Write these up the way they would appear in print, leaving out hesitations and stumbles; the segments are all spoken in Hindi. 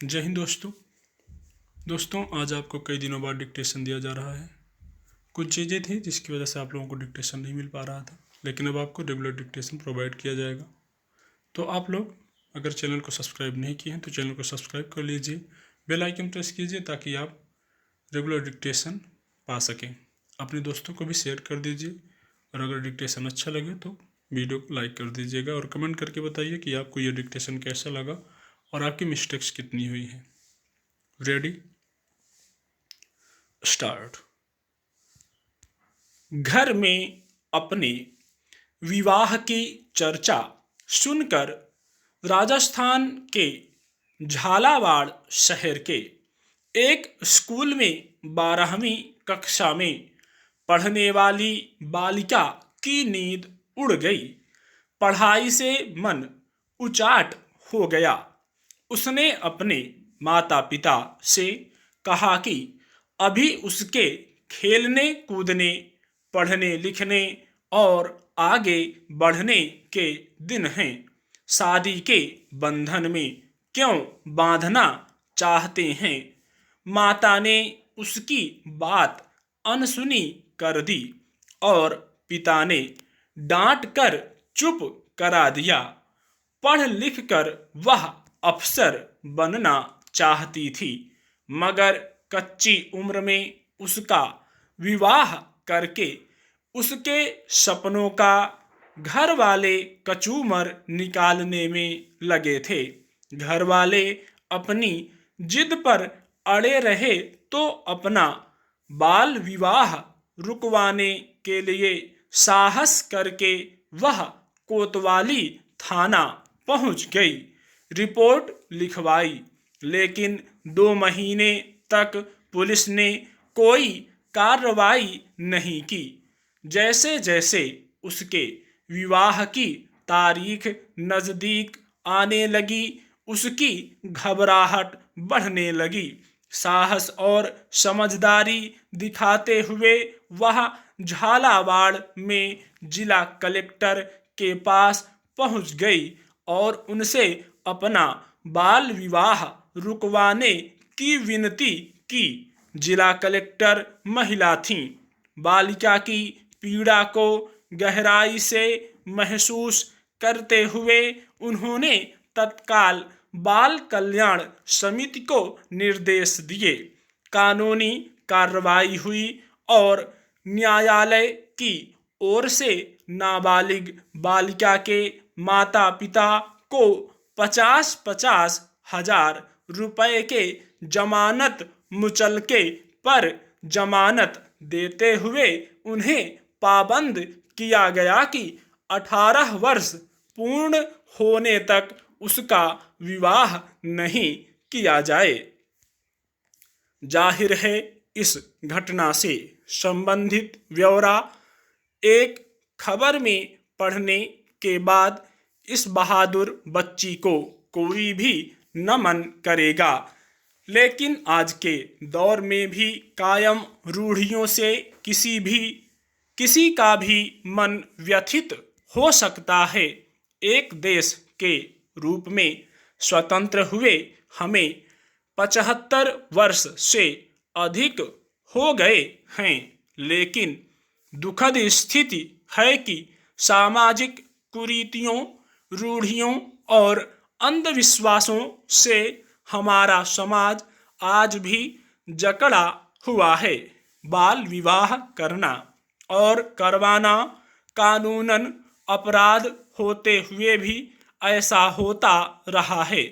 जय हिंद दोस्तों आज आपको कई दिनों बाद डिक्टेशन दिया जा रहा है। कुछ चीज़ें थी जिसकी वजह से आप लोगों को डिक्टेशन नहीं मिल पा रहा था, लेकिन अब आपको रेगुलर डिक्टेशन प्रोवाइड किया जाएगा। तो आप लोग अगर चैनल को सब्सक्राइब नहीं किए हैं तो चैनल को सब्सक्राइब कर लीजिए, बेल आइकन प्रेस कीजिए ताकि आप रेगुलर डिक्टेशन पा सकें। अपने दोस्तों को भी शेयर कर दीजिए और अगर डिक्टेशन अच्छा लगे तो वीडियो को लाइक कर दीजिएगा और कमेंट करके बताइए कि आपको ये डिक्टेशन कैसा लगा और आपकी मिस्टेक्स कितनी हुई हैं। Ready start. घर में अपने विवाह की चर्चा सुनकर राजस्थान के झालावाड़ शहर के एक स्कूल में 12वीं कक्षा में पढ़ने वाली बालिका की नींद उड़ गई। पढ़ाई से मन उचाट हो गया। उसने अपने माता पिता से कहा कि अभी उसके खेलने कूदने, पढ़ने लिखने और आगे बढ़ने के दिन हैं। शादी के बंधन में क्यों बांधना चाहते हैं। माता ने उसकी बात अनसुनी कर दी और पिता ने डांट कर चुप करा दिया। पढ़ लिख कर वह अफसर बनना चाहती थी, मगर कच्ची उम्र में उसका विवाह करके उसके सपनों का घर वाले कचूमर निकालने में लगे थे। घर वाले अपनी जिद पर अड़े रहे तो अपना बाल विवाह रुकवाने के लिए साहस करके वह कोतवाली थाना पहुंच गई। रिपोर्ट लिखवाई, लेकिन 2 महीने तक पुलिस ने कोई कार्रवाई नहीं की। जैसे जैसे उसके विवाह की तारीख नज़दीक आने लगी, उसकी घबराहट बढ़ने लगी। साहस और समझदारी दिखाते हुए वह झालावाड़ में जिला कलेक्टर के पास पहुंच गई और उनसे अपना बाल विवाह रुकवाने की विनती की। जिला कलेक्टर महिला थीं। बालिका की पीड़ा को गहराई से महसूस करते हुए उन्होंने तत्काल बाल कल्याण समिति को निर्देश दिए। कानूनी कार्रवाई हुई और न्यायालय की ओर से नाबालिग बालिका के माता पिता को 50-50 हजार रुपए के जमानत मुचलके पर जमानत देते हुए उन्हें पाबंद किया गया कि 18 वर्ष पूर्ण होने तक उसका विवाह नहीं किया जाए। जाहिर है इस घटना से संबंधित ब्यौरा एक खबर में पढ़ने के बाद इस बहादुर बच्ची को कोई भी नमन करेगा, लेकिन आज के दौर में भी कायम रूढ़ियों से किसी का भी मन व्यथित हो सकता है। एक देश के रूप में स्वतंत्र हुए हमें 75 वर्ष से अधिक हो गए हैं, लेकिन दुखद स्थिति है कि सामाजिक कुरीतियों, रूढ़ियों और अंधविश्वासों से हमारा समाज आज भी जकड़ा हुआ है। बाल विवाह करना और करवाना कानूनन अपराध होते हुए भी ऐसा होता रहा है।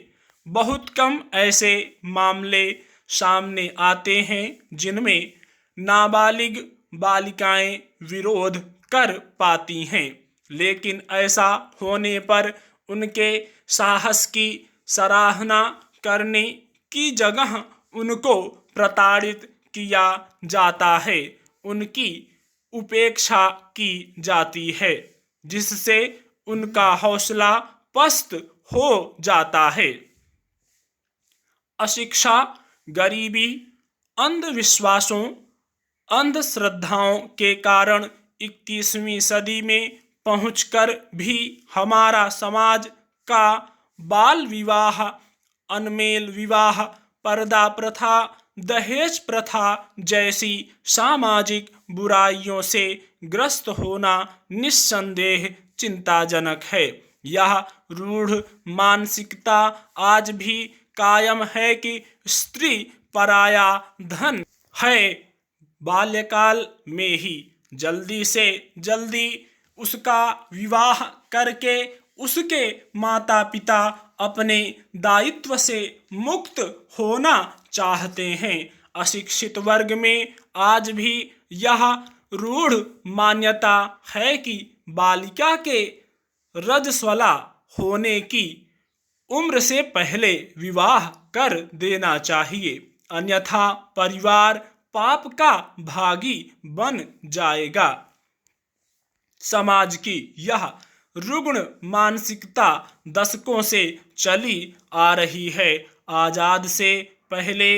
बहुत कम ऐसे मामले सामने आते हैं जिनमें नाबालिग बालिकाएं विरोध कर पाती हैं, लेकिन ऐसा होने पर उनके साहस की सराहना करने की जगह उनको प्रताड़ित किया जाता है, उनकी उपेक्षा की जाती है, जिससे उनका हौसला पस्त हो जाता है। अशिक्षा, गरीबी, अंधविश्वासों, अंधश्रद्धाओं के कारण 21वीं सदी में पहुंचकर भी हमारा समाज का बाल विवाह अनमेल विवाह, पर्दा प्रथा, दहेज प्रथा जैसी सामाजिक बुराइयों से ग्रस्त होना निस्संदेह चिंताजनक है। यह रूढ़ मानसिकता आज भी कायम है कि स्त्री पराया धन है। बाल्यकाल में ही जल्दी से जल्दी उसका विवाह करके उसके माता पिता अपने दायित्व से मुक्त होना चाहते हैं। अशिक्षित वर्ग में आज भी यह रूढ़ मान्यता है कि बालिका के रजस्वला होने की उम्र से पहले विवाह कर देना चाहिए, अन्यथा परिवार पाप का भागी बन जाएगा। समाज की यह रुग्ण मानसिकता दशकों से चली आ रही है। आजाद से पहले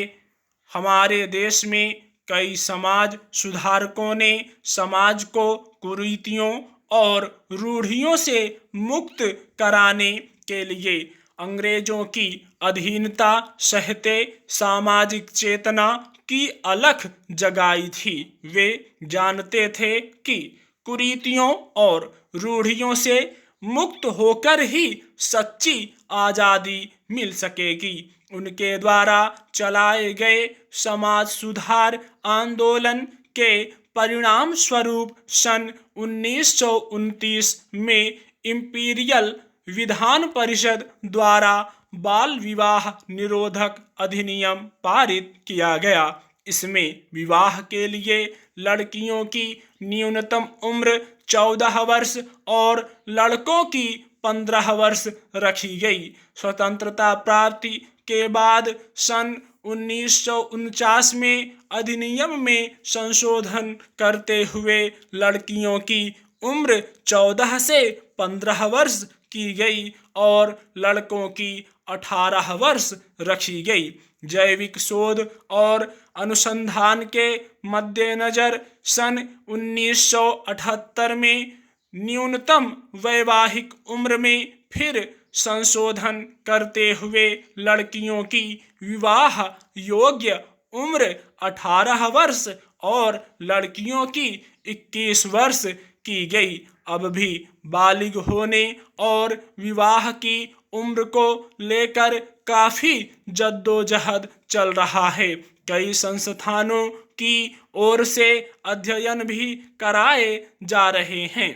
हमारे देश में कई समाज सुधारकों ने समाज को कुरीतियों और रूढ़ियों से मुक्त कराने के लिए अंग्रेजों की अधीनता सहते सामाजिक चेतना की अलख जगाई थी। वे जानते थे कि कुरीतियों और रूढ़ियों से मुक्त होकर ही सच्ची आज़ादी मिल सकेगी। उनके द्वारा चलाए गए समाज सुधार आंदोलन के परिणाम स्वरूप सन 1929 में इंपीरियल विधान परिषद द्वारा बाल विवाह निरोधक अधिनियम पारित किया गया। इसमें विवाह के लिए लड़कियों की न्यूनतम उम्र 14 वर्ष और लड़कों की 15 वर्ष रखी गई। स्वतंत्रता प्राप्ति के बाद सन 1949 में अधिनियम में संशोधन करते हुए लड़कियों की उम्र 14 से 15 वर्ष की गई और लड़कों की 18 वर्ष रखी गई। जैविक शोध और अनुसंधान के मद्देनजर सन 1978 में न्यूनतम वैवाहिक उम्र में फिर संशोधन करते हुए लड़कियों की विवाह योग्य उम्र 18 वर्ष और लड़कियों की 21 वर्ष की गई। अब भी बालिग होने और विवाह की उम्र को लेकर काफी जद्दोजहद चल रहा है। कई संस्थानों की ओर से अध्ययन भी कराए जा रहे हैं।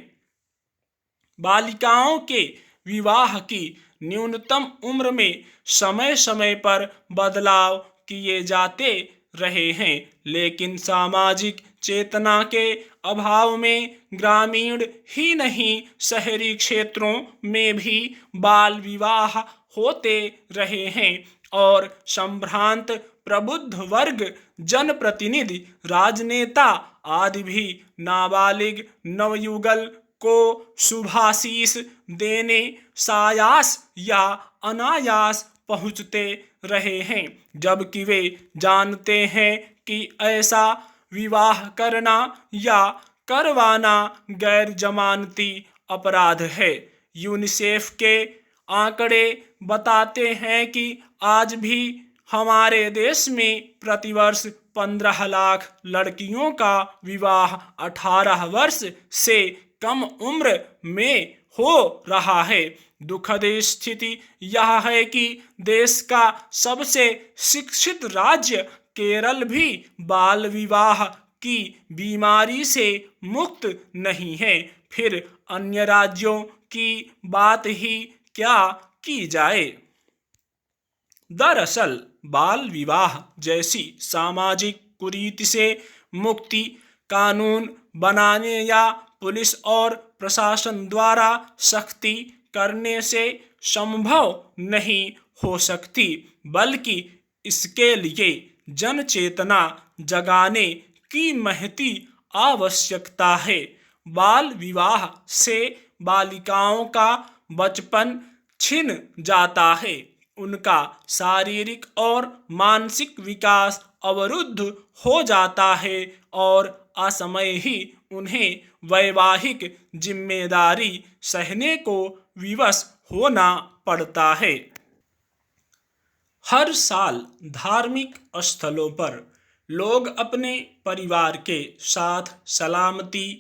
बालिकाओं के विवाह की न्यूनतम उम्र में समय समय पर बदलाव किए जाते रहे हैं, लेकिन सामाजिक चेतना के अभाव में ग्रामीण ही नहीं शहरी क्षेत्रों में भी बाल विवाह होते रहे हैं और संभ्रांत प्रबुद्ध वर्ग, जनप्रतिनिधि, राजनेता आदि भी नाबालिग नवयुगल को शुभाशीष देने सायास या अनायास पहुंचते रहे हैं, जबकि वे जानते हैं कि ऐसा विवाह करना या करवाना गैर जमानती अपराध है। यूनिसेफ के आंकड़े बताते हैं कि आज भी हमारे देश में प्रतिवर्ष 15 लाख लड़कियों का विवाह 18 वर्ष से कम उम्र में हो रहा है। दुखद स्थिति यह है कि देश का सबसे शिक्षित राज्य केरल भी बाल विवाह की बीमारी से मुक्त नहीं है। फिर अन्य राज्यों की बात ही क्या की जाए। दरअसल बाल विवाह जैसी सामाजिक कुरीति से मुक्ति कानून बनाने या पुलिस और प्रशासन द्वारा सख्ती करने से संभव नहीं हो सकती, बल्कि इसके लिए जन चेतना जगाने की महती आवश्यकता है। बाल विवाह से बालिकाओं का बचपन छिन जाता है, उनका शारीरिक और मानसिक विकास अवरुद्ध हो जाता है और असमय ही उन्हें वैवाहिक जिम्मेदारी सहने को विवश होना पड़ता है। हर साल धार्मिक स्थलों पर लोग अपने परिवार के साथ सलामती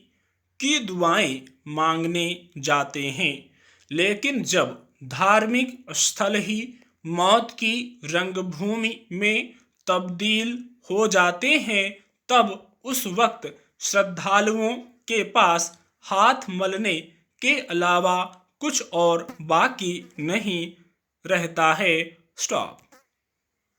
की दुआएं मांगने जाते हैं, लेकिन जब धार्मिक स्थल ही मौत की रंगभूमि में तब्दील हो जाते हैं, तब उस वक्त श्रद्धालुओं के पास हाथ मलने के अलावा कुछ और बाकी नहीं रहता है। स्टॉप।